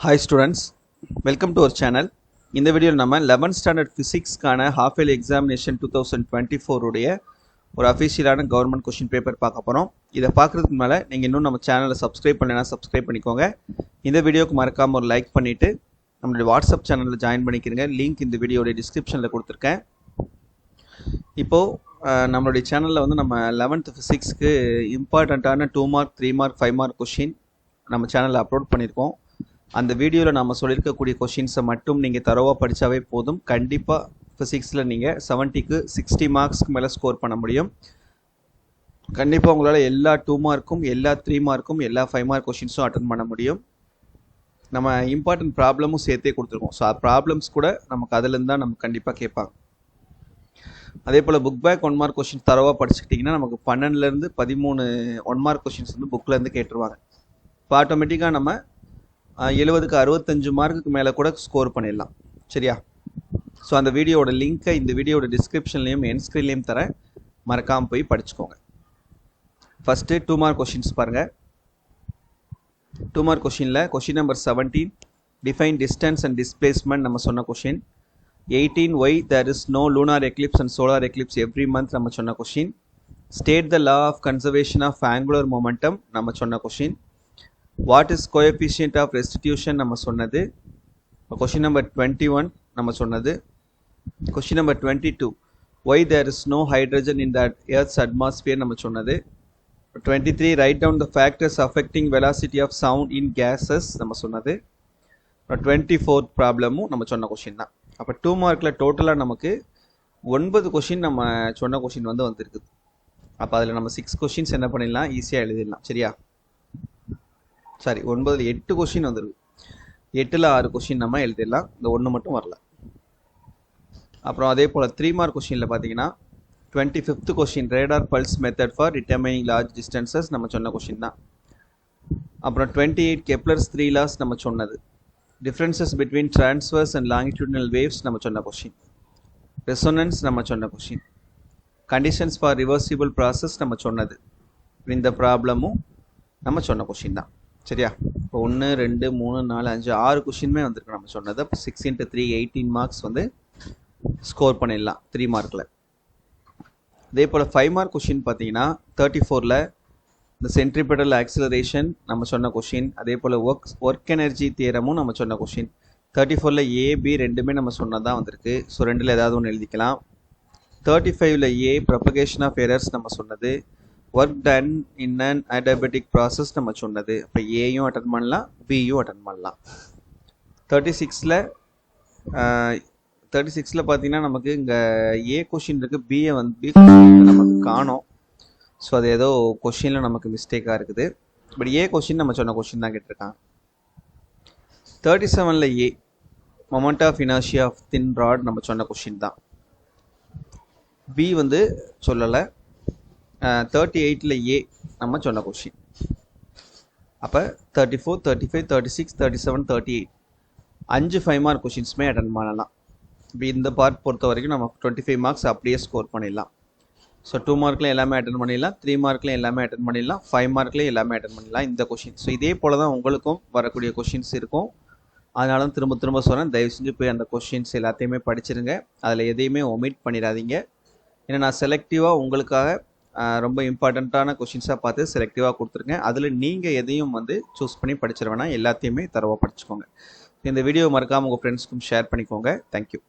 Hi students, welcome to our channel. இந்த வீடியோவில் நம்ம 11th ஸ்டாண்டர்ட் ஃபிசிக்ஸ்க்கான ஹாஃப் இயர்லி எக்ஸாமினேஷன் 2024 உடைய ஒரு அஃபிஷியலான கவர்மெண்ட் கொஷின் பேப்பர் பார்க்க போகிறோம். இதை பார்க்குறதுக்கு மேலே நீங்கள் இன்னும் நம்ம சேனலை சப்ஸ்கிரைப் பண்ணலைன்னா சப்ஸ்கிரைப் பண்ணிக்கோங்க. இந்த வீடியோக்கு மறக்காமல் ஒரு லைக் பண்ணிவிட்டு நம்மளுடைய வாட்ஸ்அப் சேனலில் ஜாயின் பண்ணிக்கிறங்க. லிங்க் இந்த வீடியோடைய டிஸ்கிரிப்ஷனில் கொடுத்துருக்கேன். இப்போது நம்மளுடைய சேனலில் வந்து நம்ம 11th ஃபிசிக்ஸ்க்கு இம்பார்ட்டண்ட்டான 2 மார்க் 3 மார்க் 5 மார்க் கொஷின் நம்ம சேனலில் அப்லோட் பண்ணியிருக்கோம். அந்த வீடியோவில் நம்ம சொல்லியிருக்கக்கூடிய கொஷின்ஸை மட்டும் நீங்கள் தரோவாக படித்தாவே போதும். கண்டிப்பாக ஃபிசிக்ஸில் நீங்கள் 70க்கு 60 மார்க்ஸ்க்கு மேலே ஸ்கோர் பண்ண முடியும். கண்டிப்பாக உங்களால் எல்லா 2 மார்க்கும் எல்லா 3 மார்க்கும் எல்லா 5 மார்க் கொஷின்ஸும் அட்டன் பண்ண முடியும். நம்ம இம்பார்ட்டன்ட் ப்ராப்ளமும் சேர்த்தே கொடுத்துருக்கோம். ஸோ ப்ராப்ளம்ஸ் கூட நமக்கு அதுலேருந்து தான் நமக்கு கண்டிப்பாக கேட்பாங்க. அதே போல் புக் பேக் 1 மார்க் கொஷின்ஸ் தரவாக படிச்சுக்கிட்டிங்கன்னா நமக்கு 12லேருந்து 13 1 மார்க் கொஷின்ஸ் வந்து புக்கிலேருந்து கேட்டுருவாங்க. இப்போ ஆட்டோமேட்டிக்காக நம்ம 70க்கு 65 மார்க்குக்கு மேலே கூட ஸ்கோர் பண்ணிடலாம். சரியா? ஸோ அந்த வீடியோட லிங்க்கை இந்த வீடியோட டிஸ்கிரிப்ஷன்லேயும் என் ஸ்க்ரீன்லேயும் தரேன். மறக்காமல் போய் படிச்சுக்கோங்க. ஃபஸ்ட்டு 2 மார்க் கொஷின்ஸ் பாருங்கள். 2 மார்க் கொஷினில் question number 17 define distance and displacement நம்ம சொன்ன question. 18 why there is no lunar eclipse and solar eclipse every month நம்ம சொன்ன question. State the law of conservation of angular momentum நம்ம சொன்ன question. What is coefficient of restitution நம்ம சொன்னது. Question number 21 நம்ம சொன்னது. Question number 22 why there is no hydrogen in that earth's atmosphere நம்ம சொன்னது. 23 write down the factors affecting velocity of sound in gases நம்ம சொன்னது. 24th ப்ராப்ளமும் நம்ம சொன்ன கொஷின் தான். அப்போ 2 மார்க்கில் டோட்டலாக நமக்கு 9 கொஷின் நம்ம சொன்ன கொஷின் வந்து வந்துருக்குது. அப்போ அதில் நம்ம 6 கொஷின்ஸ் என்ன பண்ணிடலாம், ஈஸியாக எழுதிடலாம். சரியா? சாரி, 9ல் 8 கொஷின் வந்துருக்கு. 8ல் 6 கொஷின் நம்ம எழுதிடலாம். இந்த 1 மட்டும் வரல. அப்புறம் அதே போல் 3 மார்க் கொஷினில் பார்த்தீங்கன்னா 25th question radar pulse method for determining large distances நம்ம சொன்ன கொஷின் தான். அப்புறம் 28 கெப்லர்ஸ் 3 லாஸ் நம்ம சொன்னது. Differences between transverse and longitudinal waves நம்ம சொன்ன கொஷின். ரெசோனன்ஸ் நம்ம சொன்ன question. Conditions for reversible process நம்ம சொன்னது. இந்த ப்ராப்ளமும் நம்ம சொன்ன கொஷின் தான். சரியா? இப்போ 1 2 3 4 5 6 கொஷினுமே வந்துருக்கு நம்ம சொன்னது. அப்போ 6 × 3 18 மார்க்ஸ் வந்து ஸ்கோர் பண்ணிடலாம் 3 மார்க்கில். அதே போல் 5 மார்க் கொஷின் பார்த்தீங்கன்னா 34ல் இந்த சென்ட்ரிபெடல் ஆக்சிலரேஷன் நம்ம சொன்ன கொஷின். அதே போல் ஒர்க் எனர்ஜி தியரமும் நம்ம சொன்ன கொஷின். 34ல் ஏ பி ரெண்டுமே நம்ம சொன்னதான் வந்திருக்கு. ஸோ 2ல் ஏதாவது ஒன்று எழுதிக்கலாம். 35ல் ஏ ப்ரொபகேஷன் ஆஃப் எரர்ஸ் நம்ம சொன்னது. Work done in an adiabatic process நம்ம சொன்னது. இப்போ ஏயும் அட்டன் பண்ணலாம், பியும் அட்டன் பண்ணலாம். 36ல் பார்த்தீங்கன்னா நமக்கு இங்கே ஏ கொஷின் இருக்குது, பிஏ வந்து பி நமக்கு காணோம். ஸோ அது ஏதோ கொஷினில் நமக்கு மிஸ்டேக்காக இருக்குது. பட் ஏ கொஷின் நம்ம சொன்ன கொஷின் தான் கேட்டிருக்காங்க. 37ல் a moment of inertia of thin rod நம்ம சொன்ன கொஷின் தான். பி வந்து சொல்லலை. 38ல் ஏ நம்ம சொன்ன கொஷின். அப்போ 34 35 36 37 38 5 5 மார்க் கொஷின்ஸுமே அட்டன் பண்ணலாம். இப்போ இந்த பார்ட் பொறுத்த வரைக்கும் நம்ம 25 மார்க்ஸ் அப்படியே ஸ்கோர் பண்ணிடலாம். ஸோ 2 மார்க்கில் எல்லாமே அட்டன் பண்ணிடலாம், 3 மார்க்கில் எல்லாமே அட்டன் பண்ணிடலாம், 5 மார்க்லேயும் எல்லாமே அட்டன் பண்ணிடலாம் இந்த கொஷின். ஸோ இதே போல் தான் உங்களுக்கும் வரக்கூடிய கொஷின்ஸ் இருக்கும். அதனால தான் திரும்ப திரும்ப சொன்னேன், தயவு செஞ்சு போய் அந்த கொஷின்ஸ் எல்லாத்தையுமே படிச்சிருங்க. அதில் எதையுமே ஒமிட் பண்ணிடாதீங்க. ஏன்னா நான் செலக்டிவாக உங்களுக்காக ரொம்ப இம்பார்ட்டண்ட்டான கொஷின்ஸாக பார்த்து செலக்டிவாக கொடுத்துருங்க. அதில் நீங்கள் எதையும் வந்து சூஸ் பண்ணி படிச்சிட வேணாம், எல்லாத்தையுமே தரவாக படிச்சுக்கோங்க. இந்த வீடியோ மறக்காமல் உங்கள் ஃப்ரெண்ட்ஸ்க்கும் ஷேர் பண்ணிக்கோங்க. தேங்க்யூ.